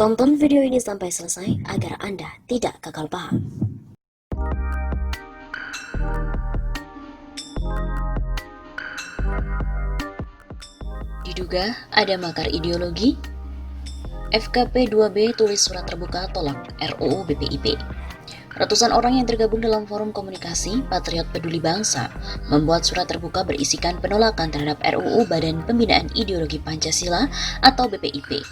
Tonton video ini sampai selesai agar Anda tidak gagal paham. Diduga ada makar ideologi, FKP 2B tulis surat terbuka tolak RUU BPIP. Ratusan orang yang tergabung dalam forum komunikasi Patriot Peduli Bangsa membuat surat terbuka berisikan penolakan terhadap RUU Badan Pembinaan Ideologi Pancasila atau BPIP.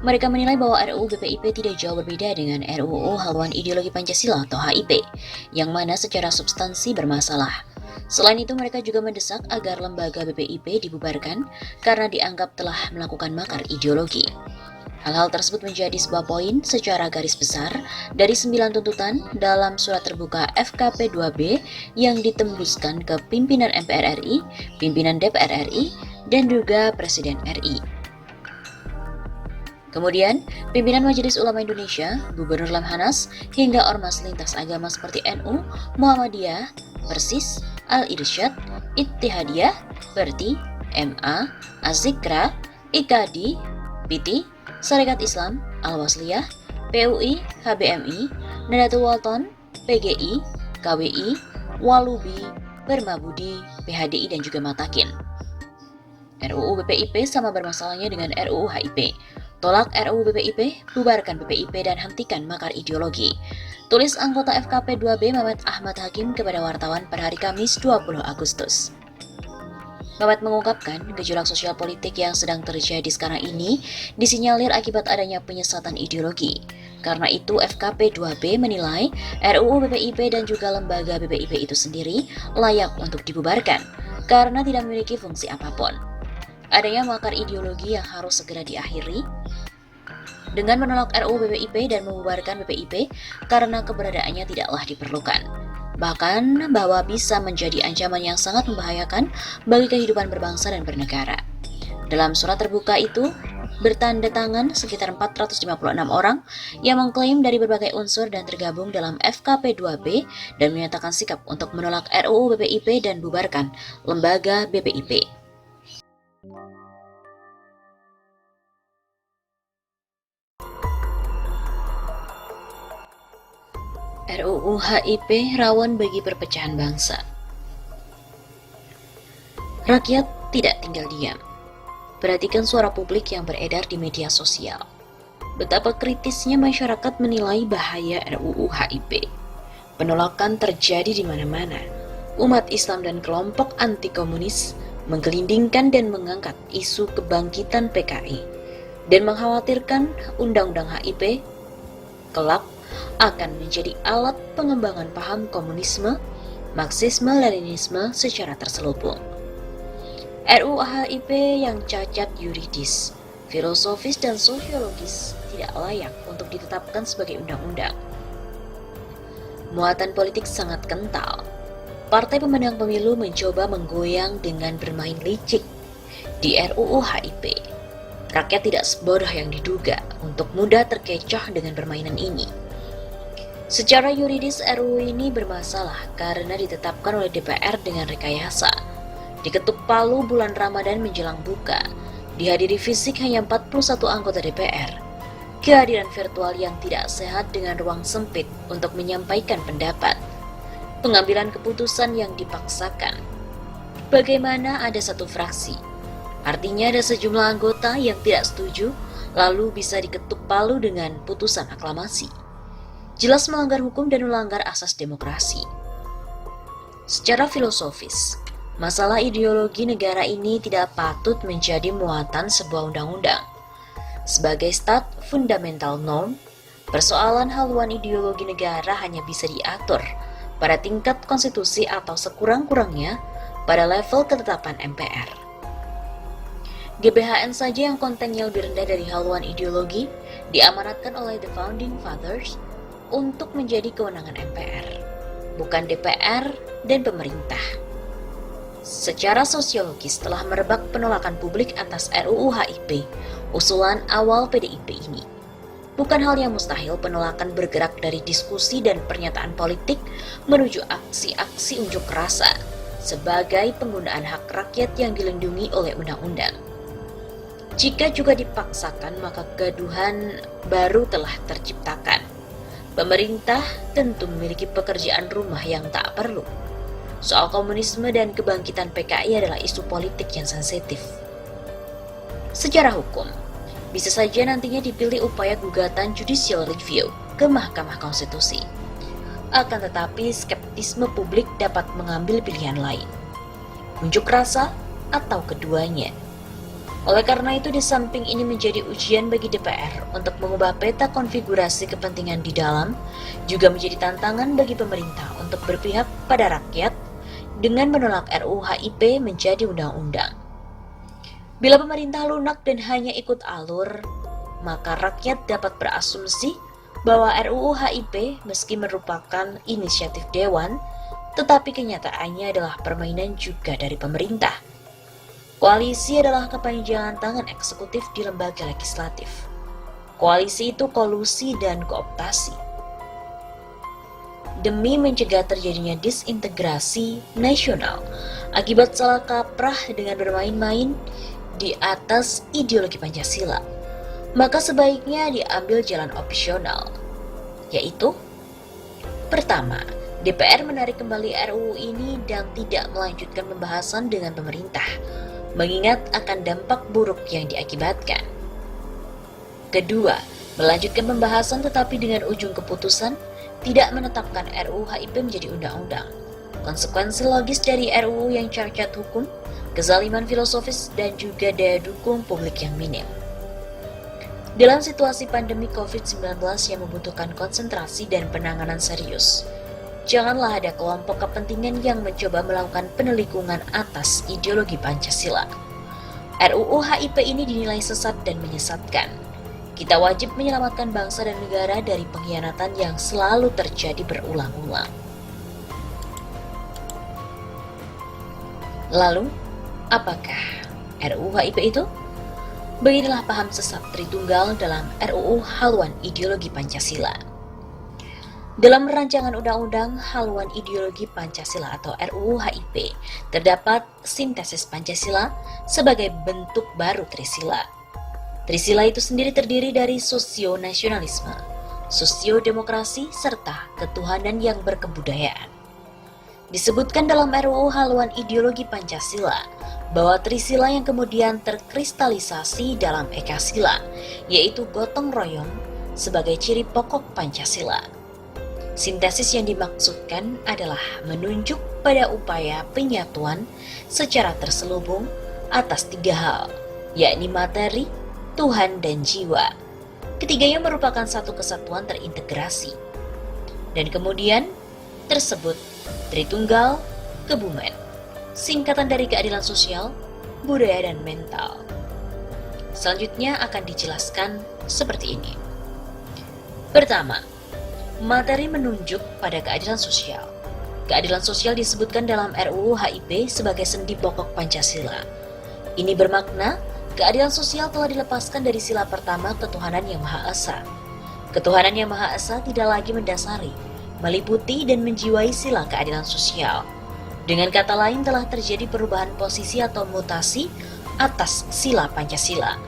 Mereka menilai bahwa RUU BPIP tidak jauh berbeda dengan RUU Haluan Ideologi Pancasila atau HIP, yang mana secara substansi bermasalah. Selain itu, mereka juga mendesak agar lembaga BPIP dibubarkan karena dianggap telah melakukan makar ideologi. Hal-hal tersebut menjadi sebuah poin secara garis besar dari 9 tuntutan dalam surat terbuka FKP 2B yang ditembuskan ke pimpinan MPR RI, pimpinan DPR RI, dan juga Presiden RI. Kemudian, pimpinan Majelis Ulama Indonesia, Gubernur Lamhanas, hingga ormas lintas agama seperti NU, Muhammadiyah, Persis, Al-Irsyad, Ittihadiyah, Berti, MA, Az-Zikra, IKADI, PITI, Sarekat Islam, Al-Wasliyah, PUI, HBMI, Nahdlatul Walthon, PGI, KWI, Walubi, Permabudi, PHDI, dan juga Matakin. RUU BPIP sama bermasalahnya dengan RUU HIP. Tolak RUU BPIP, bubarkan BPIP dan hentikan makar ideologi. Tulis anggota FKP 2B Mamet Ahmad Hakim kepada wartawan pada hari Kamis 20 Agustus. Mamet mengungkapkan gejolak sosial politik yang sedang terjadi sekarang ini disinyalir akibat adanya penyesatan ideologi. Karena itu FKP 2B menilai RUU BPIP dan juga lembaga BPIP itu sendiri layak untuk dibubarkan karena tidak memiliki fungsi apapun. Adanya makar ideologi yang harus segera diakhiri dengan menolak RUU BPIP dan membubarkan BPIP karena keberadaannya tidaklah diperlukan. Bahkan bahwa bisa menjadi ancaman yang sangat membahayakan bagi kehidupan berbangsa dan bernegara. Dalam surat terbuka itu, bertanda tangan sekitar 456 orang yang mengklaim dari berbagai unsur dan tergabung dalam FKP 2B dan menyatakan sikap untuk menolak RUU BPIP dan bubarkan lembaga BPIP. RUU HIP rawan bagi perpecahan bangsa. Rakyat tidak tinggal diam. Perhatikan suara publik yang beredar di media sosial. Betapa kritisnya masyarakat menilai bahaya RUU HIP. Penolakan terjadi di mana-mana. Umat Islam dan kelompok anti-komunis menggelindingkan dan mengangkat isu kebangkitan PKI dan mengkhawatirkan Undang-Undang HIP kelak akan menjadi alat pengembangan paham komunisme, Marxisme-Leninisme secara terselubung. RUU HIP yang cacat yuridis, filosofis, dan sosiologis tidak layak untuk ditetapkan sebagai undang-undang. Muatan politik sangat kental. Partai pemenang pemilu mencoba menggoyang dengan bermain licik di RUU HIP. Rakyat tidak sebodoh yang diduga untuk mudah terkecoh dengan permainan ini. Secara yuridis RUU ini bermasalah karena ditetapkan oleh DPR dengan rekayasa. Diketuk palu bulan Ramadan menjelang buka, dihadiri fisik hanya 41 anggota DPR. Kehadiran virtual yang tidak sehat dengan ruang sempit untuk menyampaikan pendapat. Pengambilan keputusan yang dipaksakan. Bagaimana ada satu fraksi? Artinya ada sejumlah anggota yang tidak setuju, lalu bisa diketuk palu dengan putusan aklamasi. Jelas melanggar hukum dan melanggar asas demokrasi. Secara filosofis, masalah ideologi negara ini tidak patut menjadi muatan sebuah undang-undang. Sebagai stat fundamental norm, persoalan haluan ideologi negara hanya bisa diatur pada tingkat konstitusi atau sekurang-kurangnya pada level ketetapan MPR. GBHN saja yang kontennya lebih rendah dari haluan ideologi diamanatkan oleh the Founding Fathers untuk menjadi kewenangan MPR, bukan DPR dan pemerintah. Secara sosiologis telah merebak penolakan publik atas RUU HIP, usulan awal PDIP ini. Bukan hal yang mustahil penolakan bergerak dari diskusi dan pernyataan politik menuju aksi-aksi unjuk rasa sebagai penggunaan hak rakyat yang dilindungi oleh undang-undang. Jika juga dipaksakan, maka kegaduhan baru telah terciptakan. Pemerintah tentu memiliki pekerjaan rumah yang tak perlu. Soal komunisme dan kebangkitan PKI adalah isu politik yang sensitif. Secara hukum, bisa saja nantinya dipilih upaya gugatan judicial review ke Mahkamah Konstitusi. Akan tetapi, skeptisme publik dapat mengambil pilihan lain. Unjuk rasa atau keduanya. Oleh karena itu, di samping ini menjadi ujian bagi DPR untuk mengubah peta konfigurasi kepentingan di dalam, juga menjadi tantangan bagi pemerintah untuk berpihak pada rakyat dengan menolak RUU HIP menjadi undang-undang. Bila pemerintah lunak dan hanya ikut alur, maka rakyat dapat berasumsi bahwa RUU HIP meski merupakan inisiatif Dewan, tetapi kenyataannya adalah permainan juga dari pemerintah. Koalisi adalah kepanjangan tangan eksekutif di lembaga legislatif. Koalisi itu kolusi dan kooptasi. Demi mencegah terjadinya disintegrasi nasional akibat salah kaprah dengan bermain-main di atas ideologi Pancasila, maka sebaiknya diambil jalan opsional, yaitu pertama, DPR menarik kembali RUU ini dan tidak melanjutkan pembahasan dengan pemerintah, mengingat akan dampak buruk yang diakibatkan. Kedua, melanjutkan pembahasan tetapi dengan ujung keputusan tidak menetapkan RUU HIP menjadi undang-undang. Konsekuensi logis dari RUU yang cacat hukum, kezaliman filosofis, dan juga daya dukung publik yang minim. Dalam situasi pandemi COVID-19 yang membutuhkan konsentrasi dan penanganan serius, janganlah ada kelompok kepentingan yang mencoba melakukan penelikungan atas ideologi Pancasila. RUU HIP ini dinilai sesat dan menyesatkan. Kita wajib menyelamatkan bangsa dan negara dari pengkhianatan yang selalu terjadi berulang-ulang. Lalu, apakah RUU HIP itu? Beginilah paham sesat Tritunggal dalam RUU Haluan Ideologi Pancasila. Dalam rancangan Undang-Undang Haluan Ideologi Pancasila atau RUU HIP, terdapat sintesis Pancasila sebagai bentuk baru Trisila. Trisila itu sendiri terdiri dari sosio-nasionalisme, sosio-demokrasi, serta ketuhanan yang berkebudayaan. Disebutkan dalam RUU Haluan Ideologi Pancasila bahwa Trisila yang kemudian terkristalisasi dalam Ekasila, yaitu gotong royong sebagai ciri pokok Pancasila. Sintesis yang dimaksudkan adalah menunjuk pada upaya penyatuan secara terselubung atas tiga hal, yakni materi, Tuhan, dan jiwa. Ketiganya merupakan satu kesatuan terintegrasi. Dan kemudian tersebut Tritunggal, Kebumen, singkatan dari keadilan sosial, budaya, dan mental. Selanjutnya akan dijelaskan seperti ini. Pertama, materi menunjuk pada keadilan sosial. Keadilan sosial disebutkan dalam RUU HIP sebagai sendi pokok Pancasila. Ini bermakna keadilan sosial telah dilepaskan dari sila pertama ketuhanan yang Maha Esa. Ketuhanan yang Maha Esa tidak lagi mendasari, meliputi, dan menjiwai sila keadilan sosial. Dengan kata lain, telah terjadi perubahan posisi atau mutasi atas sila Pancasila.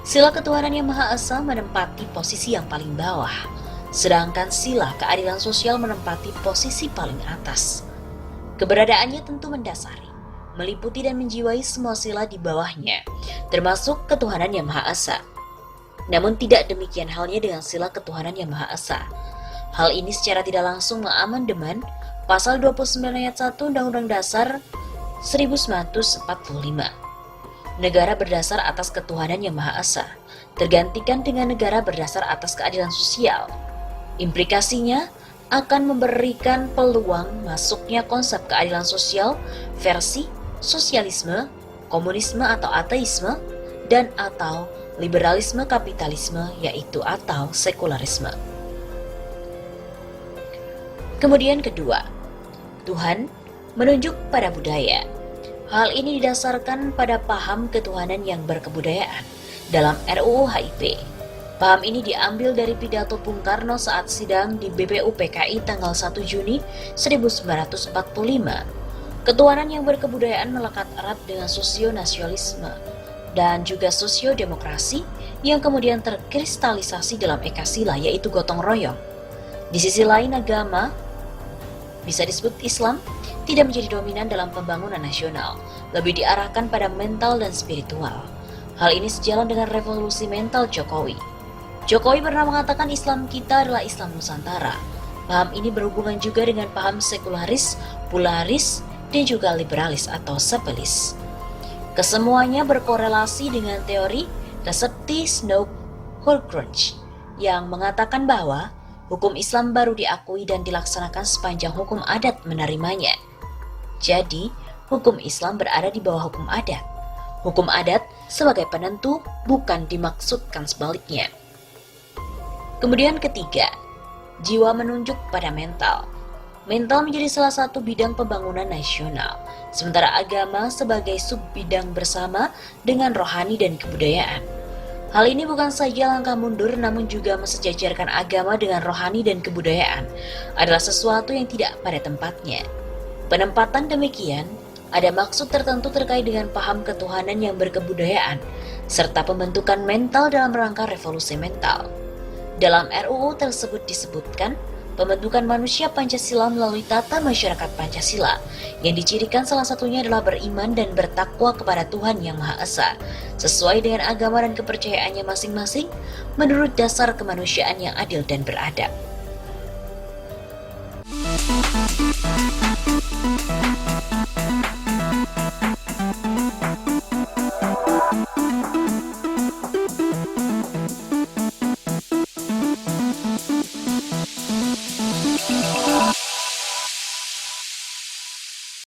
Sila ketuhanan yang Maha Esa menempati posisi yang paling bawah, sedangkan sila keadilan sosial menempati posisi paling atas. Keberadaannya tentu mendasari, meliputi, dan menjiwai semua sila di bawahnya, termasuk ketuhanan yang Maha Esa. Namun tidak demikian halnya dengan sila ketuhanan yang Maha Esa. Hal ini secara tidak langsung mengamandemen Pasal 29 ayat 1 Undang-Undang Dasar 1945. Negara berdasar atas ketuhanan yang Maha Esa tergantikan dengan negara berdasar atas keadilan sosial. Implikasinya akan memberikan peluang masuknya konsep keadilan sosial versi sosialisme, komunisme atau ateisme, dan atau liberalisme kapitalisme, yaitu atau sekularisme. Kemudian kedua, Tuhan menunjuk pada budaya. Hal ini didasarkan pada paham ketuhanan yang berkebudayaan dalam RUU HIP. Paham ini diambil dari pidato Bung Karno saat sidang di BPU PKI tanggal 1 Juni 1945. Ketuhanan yang berkebudayaan melekat erat dengan sosio-nasionalisme. dan juga sosiodemokrasi yang kemudian terkristalisasi dalam Ekasila, yaitu gotong royong. Di sisi lain, agama, bisa disebut Islam, tidak menjadi dominan dalam pembangunan nasional, lebih diarahkan pada mental dan spiritual. Hal ini sejalan dengan revolusi mental Jokowi. Jokowi pernah mengatakan Islam kita adalah Islam Nusantara. Paham ini berhubungan juga dengan paham sekularis, pluralis, dan juga liberalis atau sepelis. Kesemuanya berkorelasi dengan teori resepti Snow-Horgrunch yang mengatakan bahwa hukum Islam baru diakui dan dilaksanakan sepanjang hukum adat menerimanya. Jadi, hukum Islam berada di bawah hukum adat. Hukum adat sebagai penentu, bukan dimaksudkan sebaliknya. Kemudian ketiga, jiwa menunjuk pada mental. Mental menjadi salah satu bidang pembangunan nasional, sementara agama sebagai sub-bidang bersama dengan rohani dan kebudayaan. Hal ini bukan saja langkah mundur, namun juga mensejajarkan agama dengan rohani dan kebudayaan adalah sesuatu yang tidak pada tempatnya. Penempatan demikian ada maksud tertentu terkait dengan paham ketuhanan yang berkebudayaan, serta pembentukan mental dalam rangka revolusi mental. Dalam RUU tersebut disebutkan pembentukan manusia Pancasila melalui tata masyarakat Pancasila, yang dicirikan salah satunya adalah beriman dan bertakwa kepada Tuhan Yang Maha Esa, sesuai dengan agama dan kepercayaannya masing-masing, menurut dasar kemanusiaan yang adil dan beradab.